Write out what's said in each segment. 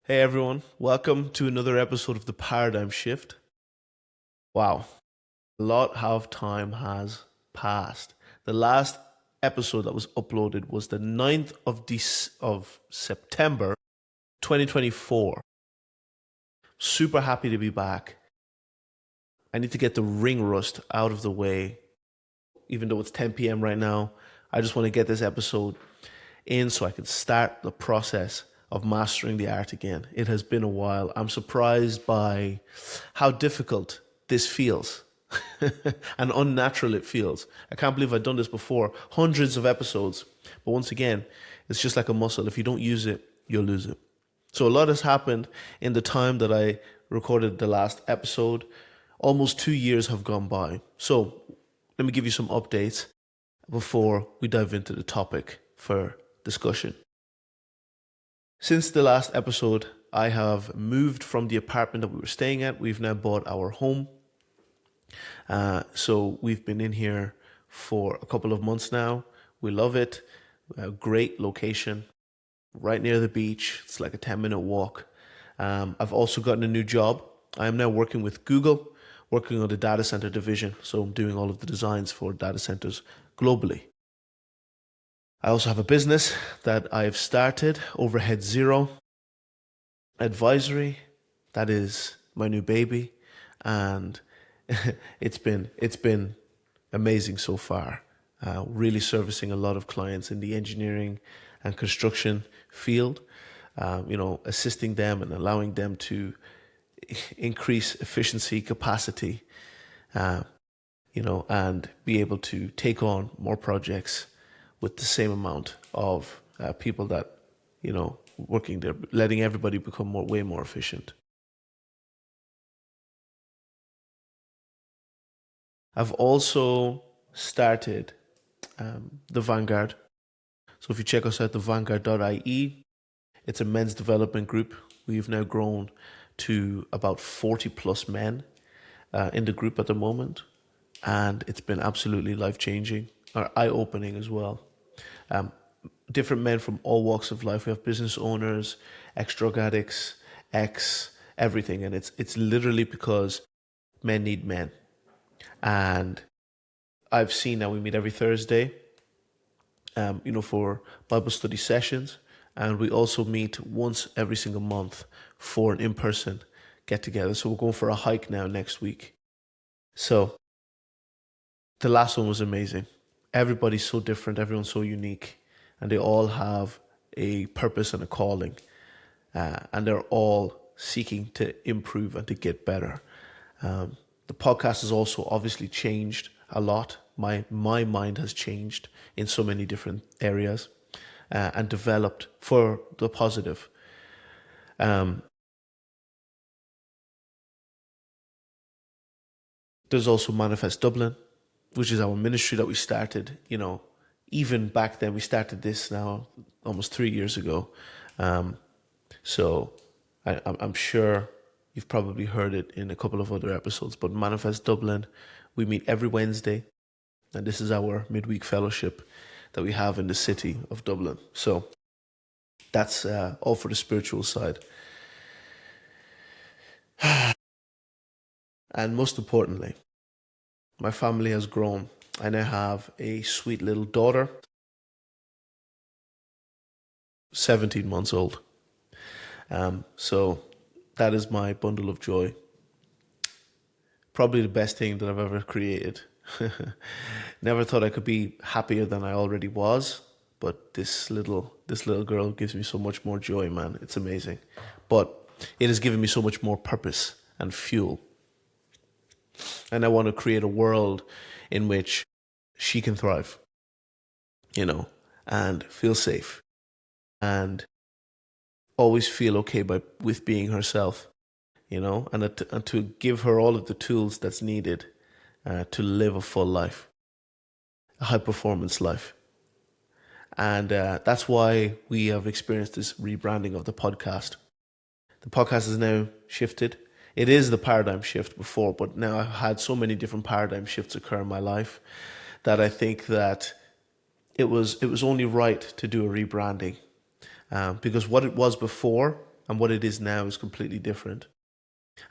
Hey everyone, welcome to another episode of The Paradigm Shift. Wow, a lot of time has passed. The last episode that was uploaded was the 9th of September 2024. Super happy to be back. I need to get the ring rust out of the way, even though it's 10 p.m. right now. I just want to get this episode in so I can start the process of mastering the art again. It has been a while. I'm surprised by how difficult this feels and unnatural it feels. I can't believe I've done this before. Hundreds of episodes. But once again, it's just like a muscle. If you don't use it, you'll lose it. So a lot has happened in the time that I recorded the last episode. Almost 2 years have gone by. So let me give you some updates before we dive into the topic for discussion. Since the last episode, I have moved from the apartment that we were staying at. We've now bought our home. So we've been in here for a couple of months now. We love it. A great location, right near the beach. It's like a 10-minute walk. I've also gotten a new job. I am now working with Google, working on the data center division. So I'm doing all of the designs for data centers globally. I also have a business that I've started, Overhead Zero Advisory. That is my new baby, and it's been amazing so far. Really servicing a lot of clients in the engineering and construction field. Assisting them and allowing them to increase efficiency, capacity, and be able to take on more projects with the same amount of people that, working there, letting everybody become way more efficient. I've also started the Vanguard. So if you check us out, the Vanguard.ie, it's a men's development group. We've now grown to about 40 plus men in the group at the moment. And it's been absolutely life changing, or eye opening as well. Um, Different men from all walks of life. We have business owners, ex-drug addicts, everything. And it's literally because men need men. And I've seen that we meet every Thursday, for Bible study sessions. And we also meet once every single month for an in-person get together. So we're going for a hike now next week. So the last one was amazing. Everybody's so different, everyone's so unique, and they all have a purpose and a calling, and they're all seeking to improve and to get better. The podcast has also obviously changed a lot. My mind has changed in so many different areas, and developed for the positive. There's also Manifest Dublin, which is our ministry that we started. Even back then, we started this now almost 3 years ago. So I'm sure you've probably heard it in a couple of other episodes. But Manifest Dublin, we meet every Wednesday, and this is our midweek fellowship that we have in the city of Dublin. So that's all for the spiritual side. And most importantly, my family has grown. I now have a sweet little daughter, 17 months old. So that is my bundle of joy. Probably the best thing that I've ever created. Never thought I could be happier than I already was, but this little girl gives me so much more joy, man. It's amazing. But it has given me so much more purpose and fuel. And I want to create a world in which she can thrive, and feel safe and always feel okay with being herself, and to give her all of the tools that's needed to live a full life, a high performance life. And that's why we have experienced this rebranding of the podcast. The podcast has now shifted. It is the paradigm shift before, but now I've had so many different paradigm shifts occur in my life that I think that it was only right to do a rebranding, because what it was before and what it is now is completely different.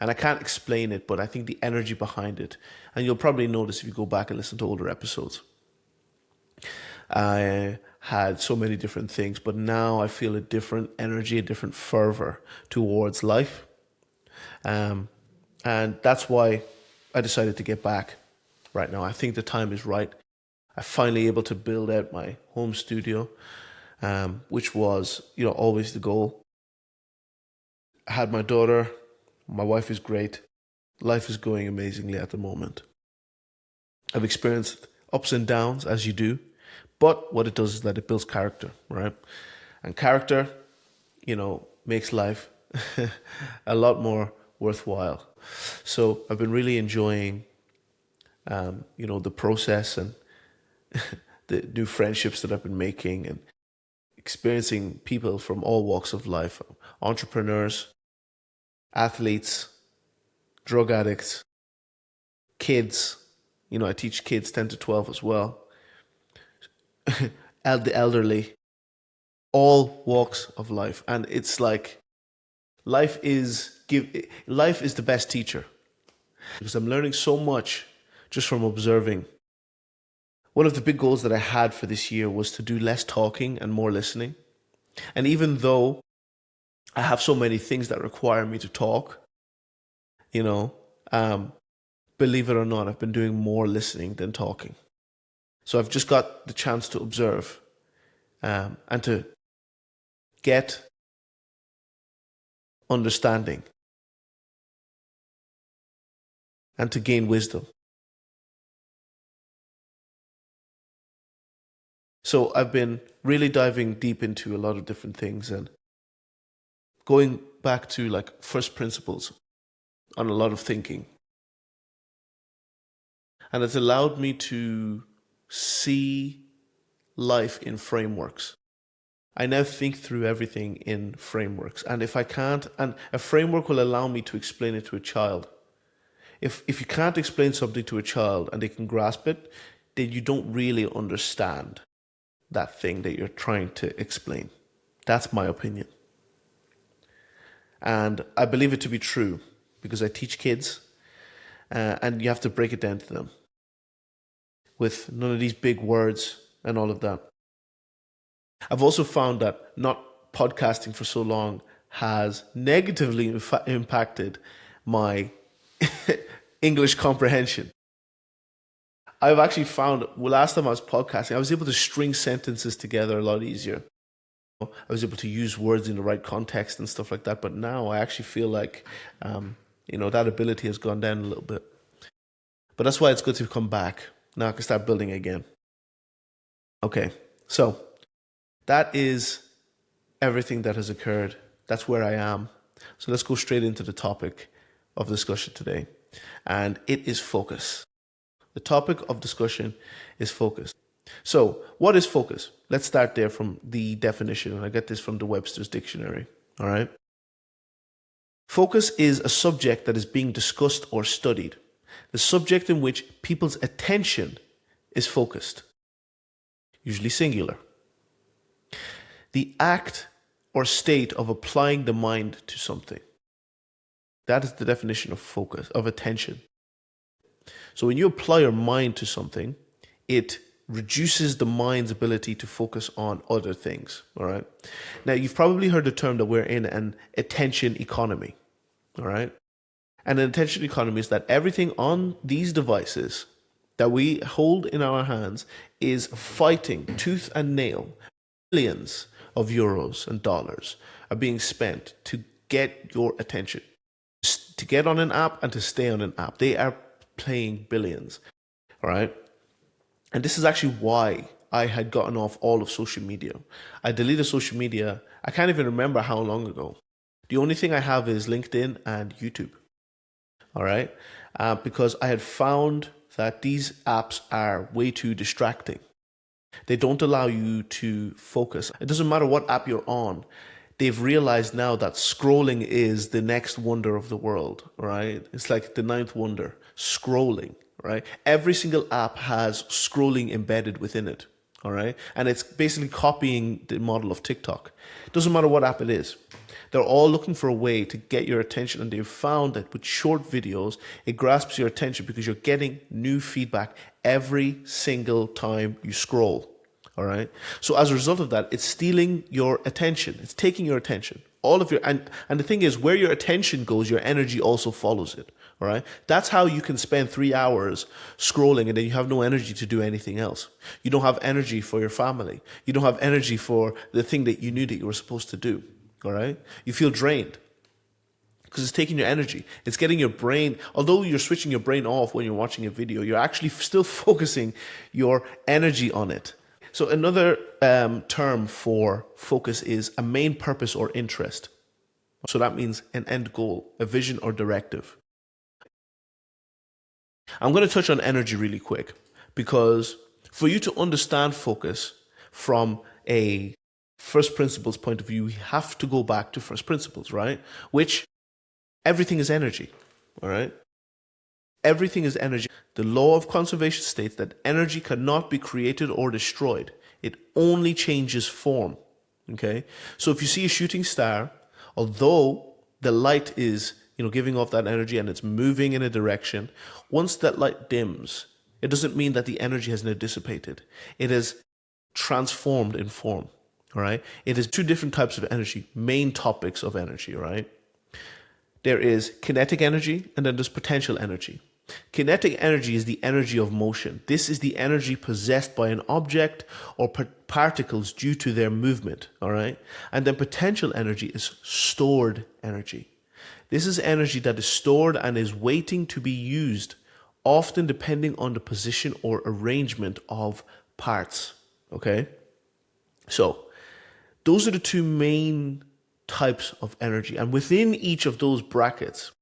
And I can't explain it, but I think the energy behind it, and you'll probably notice if you go back and listen to older episodes, I had so many different things, but now I feel a different energy, a different fervor towards life. Um, and that's why I decided to get back right now. I think the time is right. I finally able to build out my home studio, which was, always the goal. I had my daughter. My wife is great. Life is going amazingly at the moment. I've experienced ups and downs as you do, but what it does is that it builds character, right? And character, makes life a lot more worthwhile. So I've been really enjoying, the process and the new friendships that I've been making and experiencing people from all walks of life, entrepreneurs, athletes, drug addicts, kids. I teach kids 10 to 12 as well, the elderly, all walks of life. And it's like life is the best teacher because I'm learning so much just from observing. One of the big goals that I had for this year was to do less talking and more listening. And even though I have so many things that require me to talk, you know, um, believe it or not, I've been doing more listening than talking. So I've just got the chance to observe and to get understanding and to gain wisdom. So I've been really diving deep into a lot of different things and going back to like first principles on a lot of thinking. And it's allowed me to see life in frameworks. I now think through everything in frameworks. And if I can't, and a framework will allow me to explain it to a child. If you can't explain something to a child and they can grasp it, then you don't really understand that thing that you're trying to explain. That's my opinion. And I believe it to be true because I teach kids and you have to break it down to them with none of these big words and all of that. I've also found that not podcasting for so long has negatively impacted my English comprehension. I've actually found, well, last time I was podcasting, I was able to string sentences together a lot easier. I was able to use words in the right context and stuff like that. But now I actually feel like, that ability has gone down a little bit. But that's why it's good to come back. Now I can start building again. Okay, so that is everything that has occurred. That's where I am. So let's go straight into the topic of discussion today. And it is focus. The topic of discussion is focus. So, what is focus? Let's start there from the definition. And I get this from the Webster's Dictionary. All right. Focus is a subject that is being discussed or studied. The subject in which people's attention is focused, usually singular. The act or state of applying the mind to something. That is the definition of focus, of attention. So when you apply your mind to something, it reduces the mind's ability to focus on other things. All right. Now, you've probably heard the term that we're in an attention economy. All right. And an attention economy is that everything on these devices that we hold in our hands is fighting tooth and nail. Billions of euros and dollars are being spent to get your attention, to get on an app and to stay on an app. They are paying billions. All right. And this is actually why I had gotten off all of social media. I deleted social media. I can't even remember how long ago. The only thing I have is LinkedIn and YouTube. All right. Because I had found that these apps are way too distracting. They don't allow you to focus. It doesn't matter what app you're on. They've realized now that scrolling is the next wonder of the world, right? It's like the ninth wonder, scrolling, right? Every single app has scrolling embedded within it, all right? And it's basically copying the model of TikTok. It doesn't matter what app it is. They're all looking for a way to get your attention, and they've found that with short videos, it grasps your attention because you're getting new feedback every single time you scroll. All right. So as a result of that, it's stealing your attention. It's taking your attention. All of your and the thing is, where your attention goes, your energy also follows it. All right. That's how you can spend 3 hours scrolling and then you have no energy to do anything else. You don't have energy for your family. You don't have energy for the thing that you knew that you were supposed to do. All right. You feel drained because it's taking your energy. It's getting your brain, although you're switching your brain off when you're watching a video, you're actually still focusing your energy on it. So another term for focus is a main purpose or interest. So that means an end goal, a vision or directive. I'm going to touch on energy really quick because for you to understand focus from a first principles point of view, we have to go back to first principles, right? Which everything is energy, all right? Everything is energy. The law of conservation states that energy cannot be created or destroyed. It only changes form. Okay? So if you see a shooting star, although the light is, giving off that energy and it's moving in a direction, once that light dims, it doesn't mean that the energy has now dissipated. It has transformed in form. All right? It is two different types of energy, main topics of energy, right? There is kinetic energy and then there's potential energy. Kinetic energy is the energy of motion. This is the energy possessed by an object or particles due to their movement, all right? And then potential energy is stored energy. This is energy that is stored and is waiting to be used, often depending on the position or arrangement of parts, okay? So, those are the two main types of energy. And within each of those brackets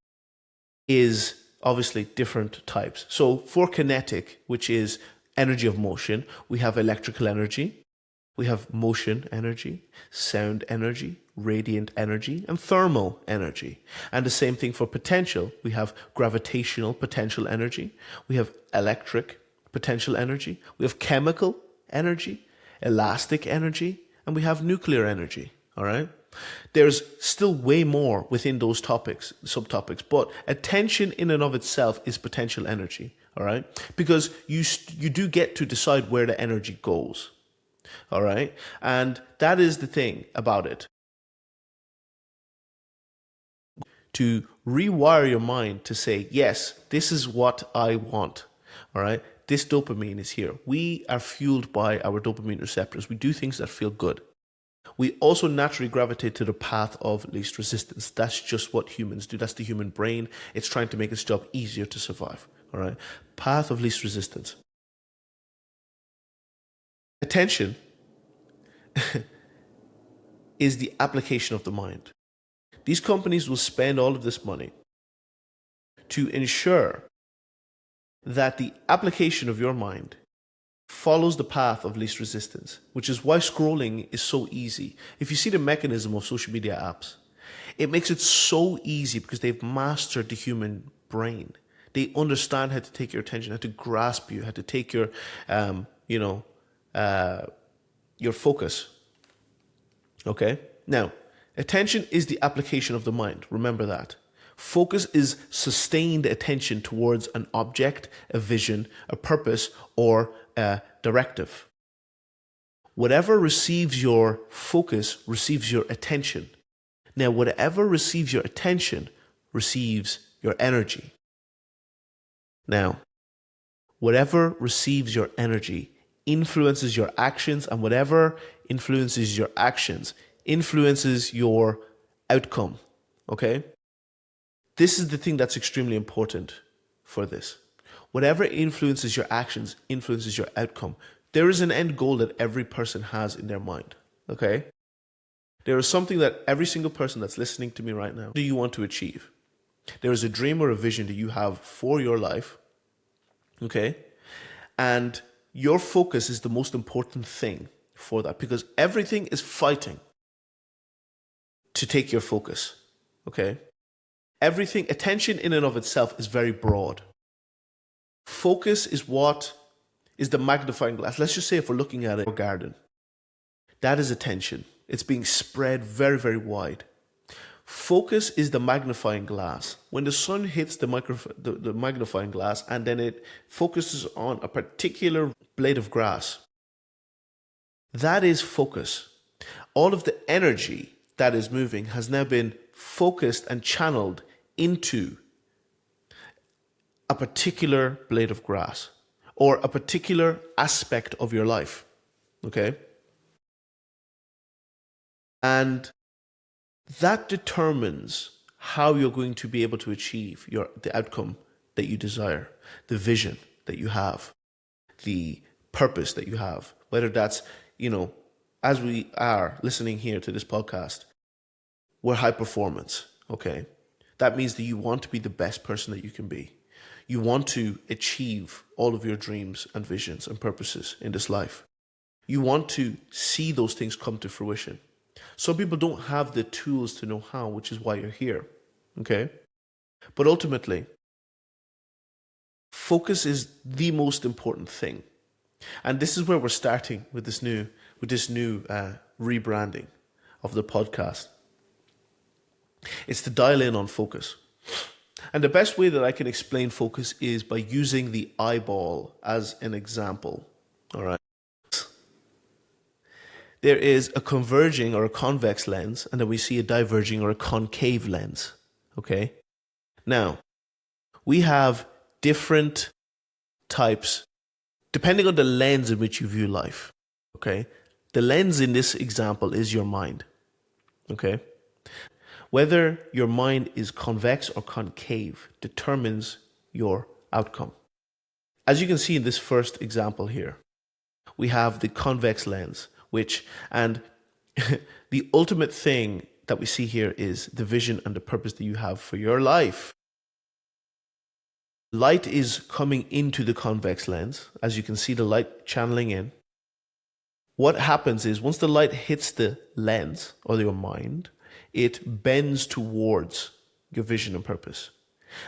is obviously different types. So for kinetic, which is energy of motion, we have electrical energy, we have motion energy, sound energy, radiant energy, and thermal energy. And the same thing for potential. We have gravitational potential energy, we have electric potential energy, we have chemical energy, elastic energy, and we have nuclear energy. All right? There's still way more within those topics, subtopics, but attention in and of itself is potential energy, all right? Because you do get to decide where the energy goes, all right? And that is the thing about it. To rewire your mind to say, yes, this is what I want, all right? This dopamine is here. We are fueled by our dopamine receptors. We do things that feel good. We also naturally gravitate to the path of least resistance. That's just what humans do. That's the human brain. It's trying to make its job easier to survive. All right. Path of least resistance. Attention is the application of the mind. These companies will spend all of this money to ensure that the application of your mind follows the path of least resistance, which is why scrolling is so easy. If you see the mechanism of social media apps, it makes it so easy because they've mastered the human brain. They understand how to take your attention, how to grasp you, how to take your, your focus. Okay? Now, attention is the application of the mind. Remember that. Focus is sustained attention towards an object, a vision, a purpose, or a directive. Whatever receives your focus receives your attention. Now, whatever receives your attention receives your energy. Now, whatever receives your energy influences your actions, and whatever influences your actions influences your outcome. Okay? This is the thing that's extremely important for this. Whatever influences your actions influences your outcome. There is an end goal that every person has in their mind. Okay? There is something that every single person that's listening to me right now, do you want to achieve? There is a dream or a vision that you have for your life. Okay? And your focus is the most important thing for that, because everything is fighting to take your focus. Okay? Everything, attention in and of itself is very broad. Focus is what is the magnifying glass. Let's just say if we're looking at a garden, that is attention. It's being spread very, very wide. Focus is the magnifying glass. When the sun hits the magnifying glass and then it focuses on a particular blade of grass, that is focus. All of the energy that is moving has now been focused and channeled into a particular blade of grass or a particular aspect of your life. Okay? And that determines how you're going to be able to achieve the outcome that you desire, the vision that you have, the purpose that you have, whether that's, as we are listening here to this podcast, we're high performance, okay? That means that you want to be the best person that you can be. You want to achieve all of your dreams and visions and purposes in this life. You want to see those things come to fruition. Some people don't have the tools to know how, which is why you're here, okay? But ultimately, focus is the most important thing. And this is where we're starting with this new rebranding of the podcast. It's to dial in on focus. And the best way that I can explain focus is by using the eyeball as an example. All right. There is a converging or a convex lens, and then we see a diverging or a concave lens. Okay. Now, we have different types depending on the lens in which you view life. Okay. The lens in this example is your mind. Okay. Whether your mind is convex or concave determines your outcome. As you can see in this first example here, we have the convex lens, and the ultimate thing that we see here is the vision and the purpose that you have for your life. Light is coming into the convex lens. As you can see, the light channeling in. What happens is once the light hits the lens or your mind, it bends towards your vision and purpose.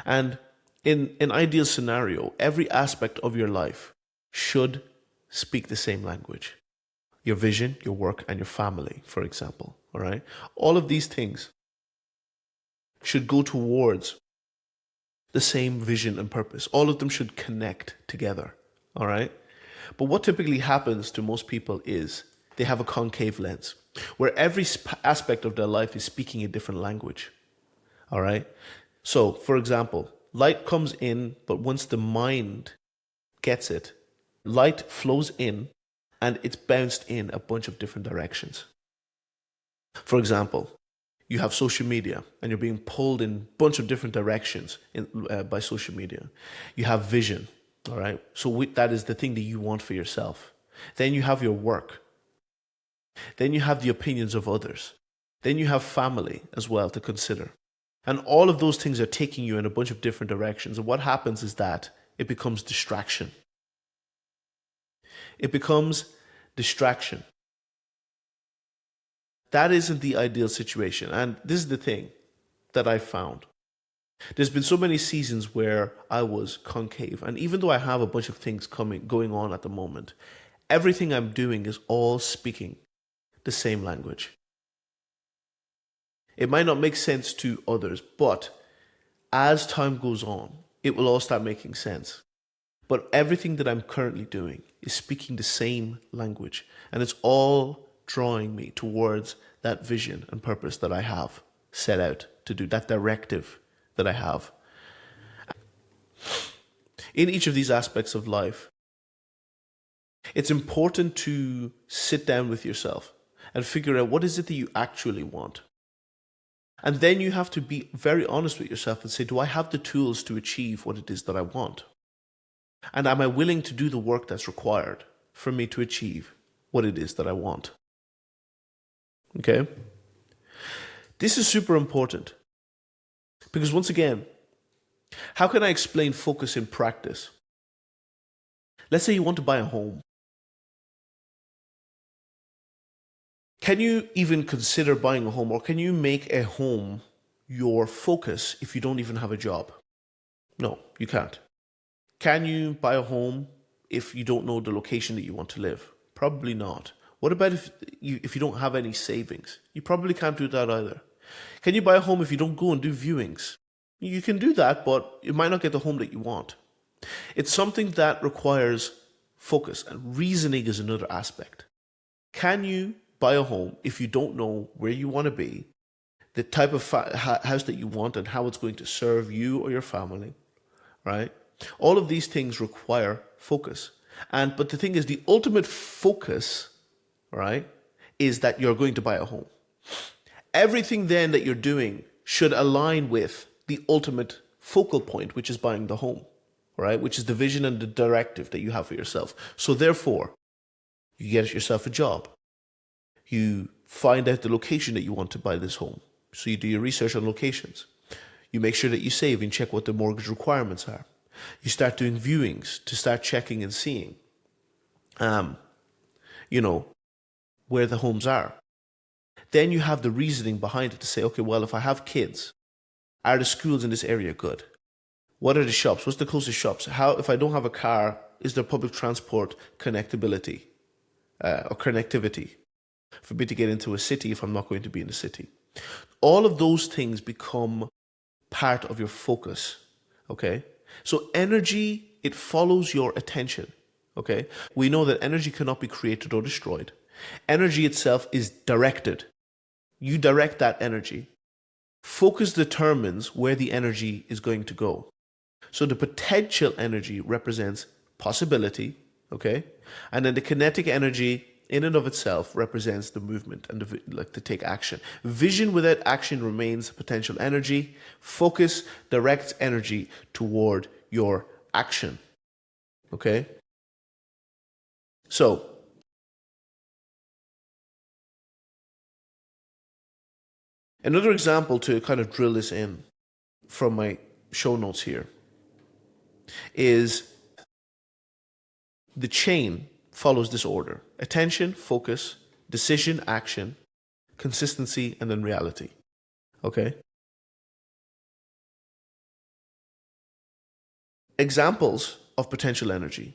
And in an ideal scenario, every aspect of your life should speak the same language. Your vision, your work, and your family, for example. All right? All of these things should go towards the same vision and purpose. All of them should connect together. All right? But what typically happens to most people is they have a concave lens where every aspect of their life is speaking a different language. All right? So, for example, light comes in, but once the mind gets it, light flows in and it's bounced in a bunch of different directions. For example, you have social media and you're being pulled in a bunch of different directions by social media. You have vision, all right? So that is the thing that you want for yourself. Then you have your work. Then you have the opinions of others. Then you have family as well to consider. And all of those things are taking you in a bunch of different directions. And what happens is that it becomes distraction. It becomes distraction. That isn't the ideal situation. And this is the thing that I found. There's been so many seasons where I was concave. And even though I have a bunch of things going on at the moment, everything I'm doing is all speaking the same language. It might not make sense to others, but as time goes on, it will all start making sense. But everything that I'm currently doing is speaking the same language. And it's all drawing me towards that vision and purpose that I have set out to do, that directive that I have. In each of these aspects of life, it's important to sit down with yourself and figure out what is it that you actually want. And then you have to be very honest with yourself and say, do I have the tools to achieve what it is that I want? And am I willing to do the work that's required for me to achieve what it is that I want? Okay? This is super important. Because once again, how can I explain focus in practice? Let's say you want to buy a home. Can you even consider buying a home, or can you make a home your focus if you don't even have a job? No, you can't. Can you buy a home if you don't know the location that you want to live? Probably not. What about if you don't have any savings? You probably can't do that either. Can you buy a home if you don't go and do viewings? You can do that, but you might not get the home that you want. It's something that requires focus, and reasoning is another aspect. Can you buy a home if you don't know where you want to be, the type of house that you want, and how it's going to serve you or your family, right? All of these things require focus. But the thing is, the ultimate focus, right, is that you're going to buy a home. Everything then that you're doing should align with the ultimate focal point, which is buying the home, right? Which is the vision and the directive that you have for yourself. So therefore, you get yourself a job. You find out the location that you want to buy this home. So you do your research on locations. You make sure that you save and check what the mortgage requirements are. You start doing viewings to start checking and seeing, where the homes are. Then you have the reasoning behind it to say, okay, well, if I have kids, are the schools in this area good? What are the shops? What's the closest shops? How, if I don't have a car, is there public transport connectability or connectivity for me to get into a city if I'm not going to be in the city? All of those things become part of your focus, okay? So energy, it follows your attention, okay? We know that energy cannot be created or destroyed. Energy itself is directed. You direct that energy. Focus determines where the energy is going to go. So the potential energy represents possibility, okay? And then the kinetic energy in and of itself represents the movement and to take action. Vision without action remains potential energy. Focus directs energy toward your action, okay? So, another example to kind of drill this in from my show notes here is the chain follows this order: attention, focus, decision, action, consistency, and then reality. Okay? Examples of potential energy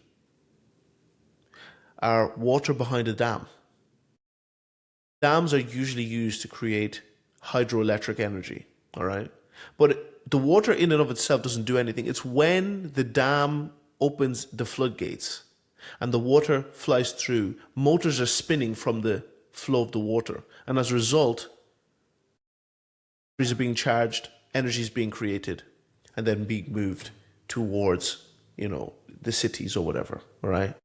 are water behind a dam. Dams are usually used to create hydroelectric energy, all right? But the water in and of itself doesn't do anything. It's when the dam opens the floodgates and the water flies through, motors are spinning from the flow of the water. And as a result, batteries are being charged, energy is being created, and then being moved towards, the cities or whatever, all right?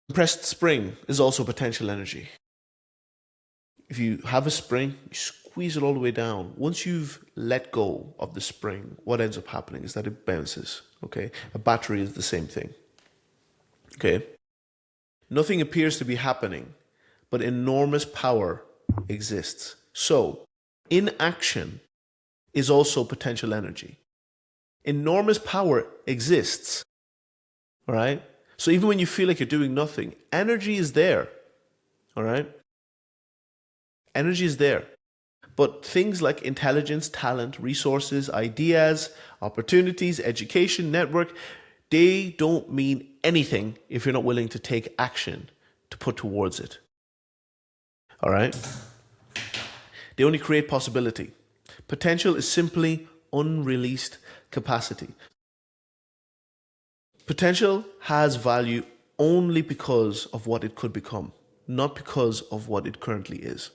Compressed spring is also potential energy. If you have a spring, you squeeze it all the way down. Once you've let go of the spring, what ends up happening is that it bounces, okay? A battery is the same thing, okay? Nothing appears to be happening, but enormous power exists. So, inaction is also potential energy. Enormous power exists, all right? So even when you feel like you're doing nothing, energy is there, all right? Energy is there. But things like intelligence, talent, resources, ideas, opportunities, education, network, they don't mean anything if you're not willing to take action to put towards it. All right? They only create possibility. Potential is simply unreleased capacity. Potential has value only because of what it could become, not because of what it currently is.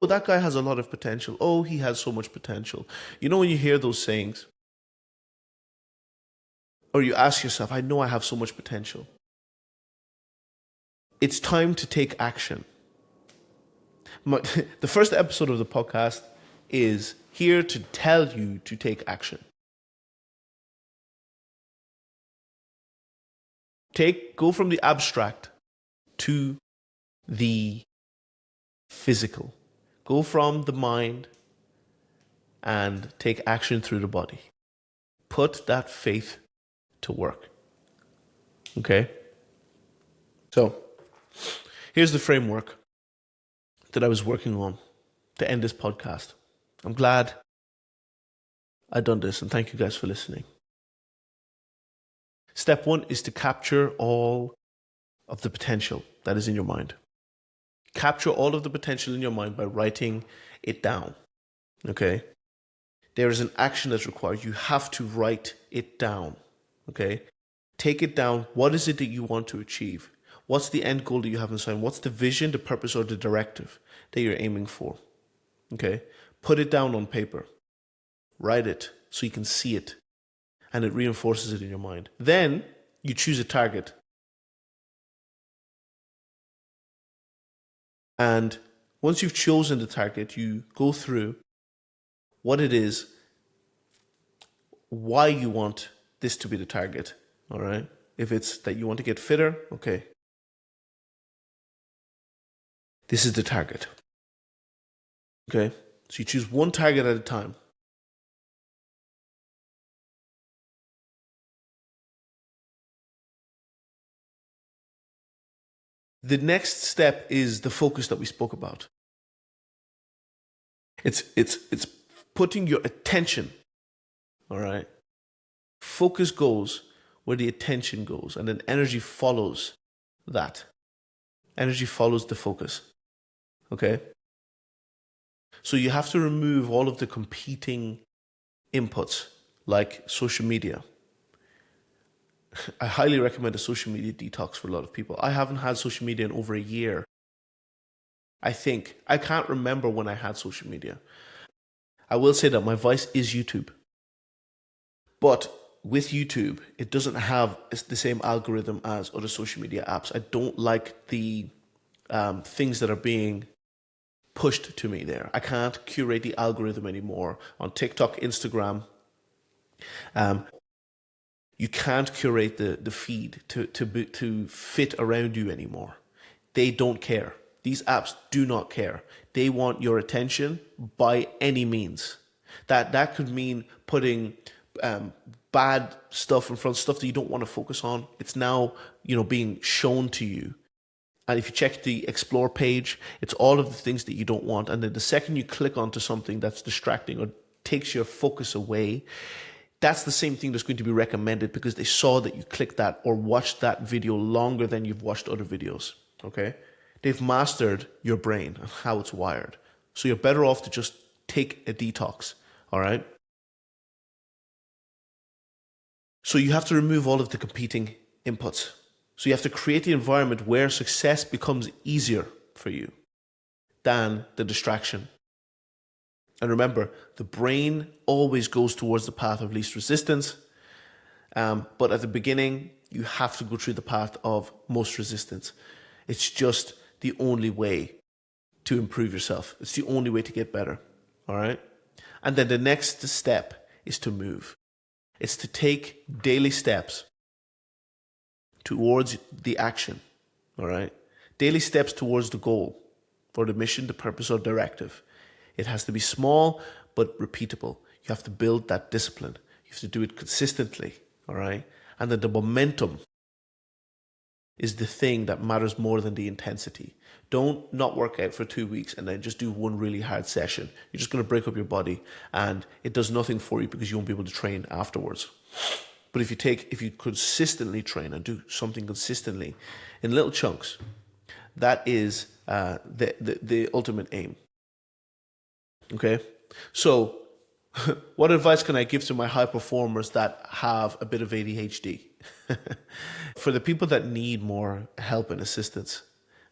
Oh, that guy has a lot of potential. Oh, he has so much potential. You know, when you hear those sayings, or you ask yourself, I know I have so much potential. It's time to take action. The first episode of the podcast is here to tell you to take action. Go from the abstract to the physical. Go from the mind and take action through the body. Put that faith to work. Okay? So, here's the framework that I was working on to end this podcast. I'm glad I've done this, and thank you guys for listening. Step one is to capture all of the potential that is in your mind. Capture all of the potential in your mind by writing it down. Okay. There is an action that's required. You have to write it down. Okay. Take it down. What is it that you want to achieve? What's the end goal that you have in mind? What's the vision, the purpose, or the directive that you're aiming for? Okay. Put it down on paper. Write it so you can see it and it reinforces it in your mind. Then you choose a target. And once you've chosen the target, you go through what it is, why you want this to be the target. All right. If it's that you want to get fitter, okay. This is the target. Okay. So you choose one target at a time. The next step is the focus that we spoke about. It's putting your attention, all right? Focus goes where the attention goes, and then energy follows that. Energy follows the focus. Okay? So you have to remove all of the competing inputs like social media. I highly recommend a social media detox for a lot of people. I haven't had social media in over a year. I can't remember when I had social media. I will say that my vice is YouTube. But with YouTube, it doesn't have the same algorithm as other social media apps. I don't like the things that are being pushed to me there. I can't curate the algorithm anymore on TikTok, Instagram. You can't curate the feed to fit around you anymore. They don't care. These apps do not care. They want your attention by any means. That could mean putting bad stuff in front, stuff that you don't want to focus on. It's now being shown to you. And if you check the explore page, it's all of the things that you don't want. And then the second you click onto something that's distracting or takes your focus away, that's the same thing that's going to be recommended because they saw that you clicked that or watched that video longer than you've watched other videos. Okay? They've mastered your brain and how it's wired. So you're better off to just take a detox. All right? So you have to remove all of the competing inputs. So you have to create the environment where success becomes easier for you than the distraction. And remember, the brain always goes towards the path of least resistance. But at the beginning, you have to go through the path of most resistance. It's just the only way to improve yourself. It's the only way to get better. All right? And then the next step is to move. It's to take daily steps towards the action. All right? Daily steps towards the goal for the mission, the purpose, or directive. It has to be small but repeatable. You have to build that discipline. You have to do it consistently. All right? And then the momentum is the thing that matters more than the intensity. Don't not work out for 2 weeks and then just do one really hard session. You're just going to break up your body and it does nothing for you because you won't be able to train afterwards. But if you consistently train and do something consistently in little chunks, that is the ultimate aim. Okay? So what advice can I give to my high performers that have a bit of ADHD? For the people that need more help and assistance,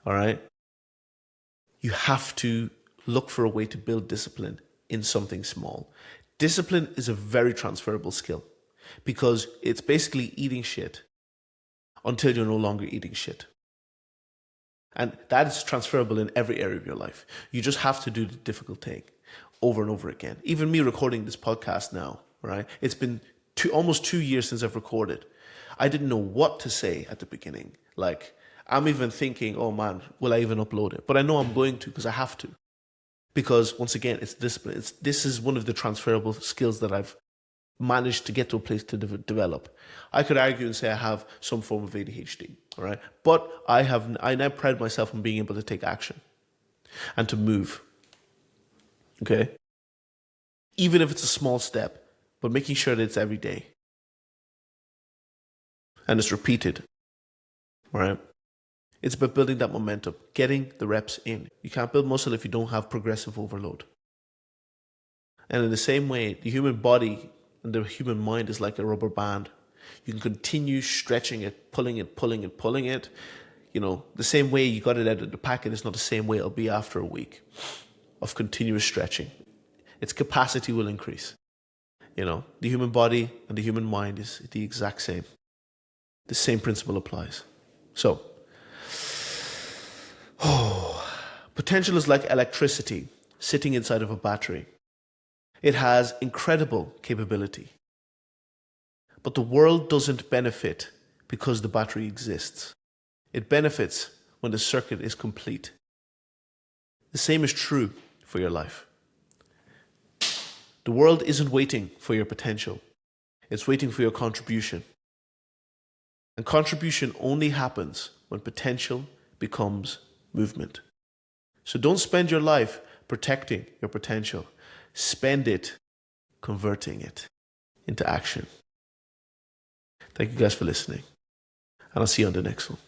all right? You have to look for a way to build discipline in something small. Discipline is a very transferable skill because it's basically eating shit until you're no longer eating shit. And that is transferable in every area of your life. You just have to do the difficult thing over and over again. Even me recording this podcast now, right? It's been almost 2 years since I've recorded. I didn't know what to say at the beginning. Like, I'm even thinking, oh man, will I even upload it? But I know I'm going to because I have to. Because once again, it's discipline. This is one of the transferable skills that I've managed to get to a place to develop. I could argue and say I have some form of ADHD, all right? But I now pride myself on being able to take action and to move, okay? Even if it's a small step, but making sure that it's every day and it's repeated, all right? It's about building that momentum, getting the reps in. You can't build muscle if you don't have progressive overload. And in the same way, the human body and the human mind is like a rubber band. You can continue stretching it, pulling it, pulling it, pulling it. You know, the same way you got it out of the packet is not the same way it'll be after a week of continuous stretching. Its capacity will increase. You know, the human body and the human mind is the exact same. The same principle applies. So, potential is like electricity sitting inside of a battery. It has incredible capability. But the world doesn't benefit because the battery exists. It benefits when the circuit is complete. The same is true for your life. The world isn't waiting for your potential. It's waiting for your contribution. And contribution only happens when potential becomes movement. So don't spend your life protecting your potential. Spend it converting it into action. Thank you guys for listening. And I'll see you on the next one.